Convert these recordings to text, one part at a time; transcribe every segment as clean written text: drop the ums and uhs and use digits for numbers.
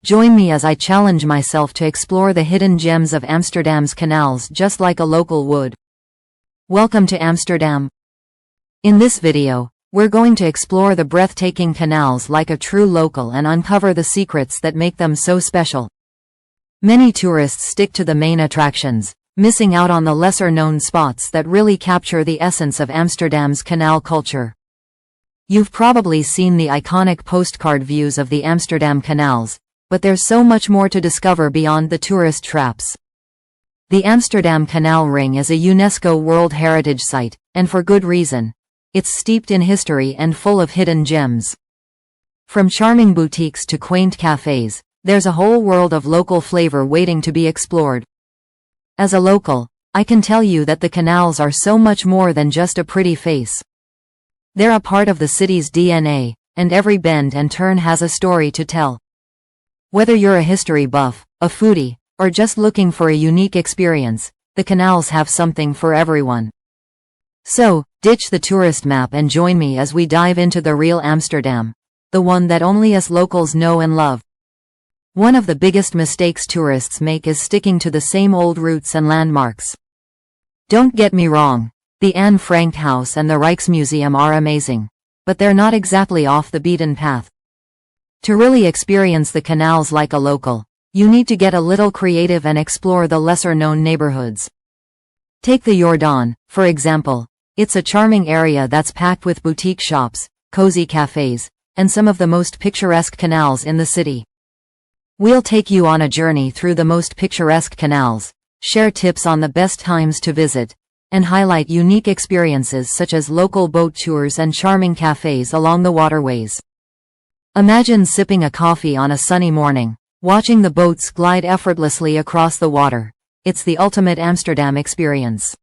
Join me as I challenge myself to explore the hidden gems of Amsterdam's canals just like a local would. Welcome to Amsterdam. In this video, we're going to explore the breathtaking canals like a true local and uncover the secrets that make them so special. Many tourists stick to the main attractions, missing out on the lesser-known spots that really capture the essence of Amsterdam's canal culture. You've probably seen the iconic postcard views of the Amsterdam canals, but there's so much more to discover beyond the tourist traps. The Amsterdam Canal Ring is a UNESCO World Heritage Site, and for good reason. It's steeped in history and full of hidden gems. From charming boutiques to quaint cafes, there's a whole world of local flavor waiting to be explored. As a local, I can tell you that the canals are so much more than just a pretty face. They're a part of the city's DNA, and every bend and turn has a story to tell. Whether you're a history buff, a foodie, or just looking for a unique experience, the canals have something for everyone. So, ditch the tourist map and join me as we dive into the real Amsterdam, the one that only us locals know and love. One of the biggest mistakes tourists make is sticking to the same old routes and landmarks. Don't get me wrong, the Anne Frank House and the Rijksmuseum are amazing, but they're not exactly off the beaten path. To really experience the canals like a local, you need to get a little creative and explore the lesser-known neighborhoods. Take the Jordaan, for example. It's a charming area that's packed with boutique shops, cozy cafes, and some of the most picturesque canals in the city. We'll take you on a journey through the most picturesque canals, share tips on the best times to visit, and highlight unique experiences such as local boat tours and charming cafes along the waterways. Imagine sipping a coffee on a sunny morning, watching the boats glide effortlessly across the water. It's the ultimate Amsterdam experience.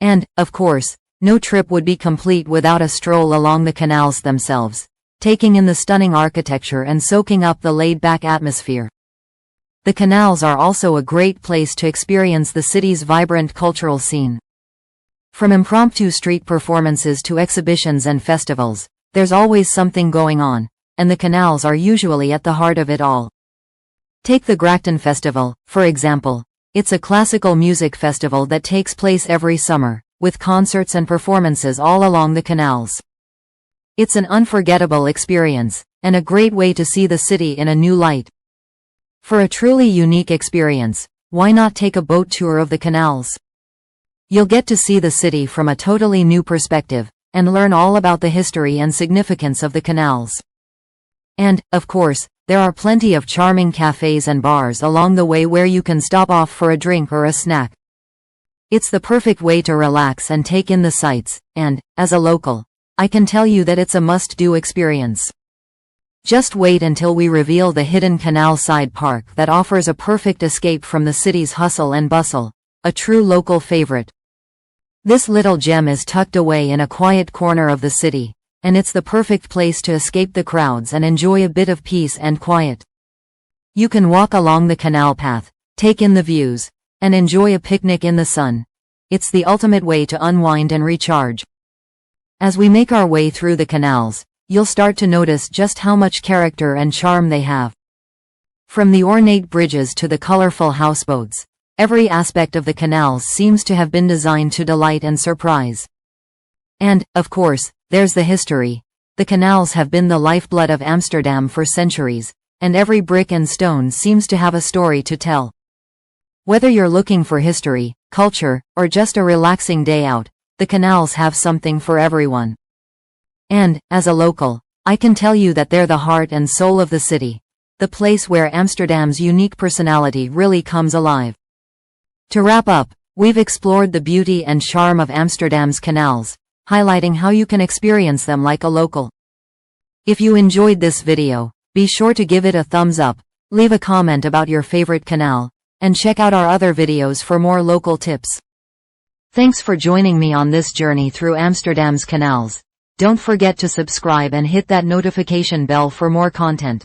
And, of course, no trip would be complete without a stroll along the canals themselves, taking in the stunning architecture and soaking up the laid-back atmosphere. The canals are also a great place to experience the city's vibrant cultural scene. From impromptu street performances to exhibitions and festivals, there's always something going on, and the canals are usually at the heart of it all. Take the Grachten Festival, for example. It's a classical music festival that takes place every summer, with concerts and performances all along the canals. It's an unforgettable experience, and a great way to see the city in a new light. For a truly unique experience, why not take a boat tour of the canals? You'll get to see the city from a totally new perspective, and learn all about the history and significance of the canals. And, of course, there are plenty of charming cafes and bars along the way where you can stop off for a drink or a snack. It's the perfect way to relax and take in the sights, and, as a local, I can tell you that it's a must-do experience. Just wait until we reveal the hidden canal side park that offers a perfect escape from the city's hustle and bustle, a true local favorite. This little gem is tucked away in a quiet corner of the city, and it's the perfect place to escape the crowds and enjoy a bit of peace and quiet. You can walk along the canal path, take in the views, and enjoy a picnic in the sun. It's the ultimate way to unwind and recharge. As we make our way through the canals, you'll start to notice just how much character and charm they have. From the ornate bridges to the colorful houseboats, every aspect of the canals seems to have been designed to delight and surprise. And, of course, there's the history. The canals have been the lifeblood of Amsterdam for centuries, and every brick and stone seems to have a story to tell. Whether you're looking for history, culture, or just a relaxing day out, the canals have something for everyone. And, as a local, I can tell you that they're the heart and soul of the city, the place where Amsterdam's unique personality really comes alive. To wrap up, we've explored the beauty and charm of Amsterdam's canals, highlighting how you can experience them like a local. If you enjoyed this video, be sure to give it a thumbs up, leave a comment about your favorite canal, and check out our other videos for more local tips. Thanks for joining me on this journey through Amsterdam's canals. Don't forget to subscribe and hit that notification bell for more content.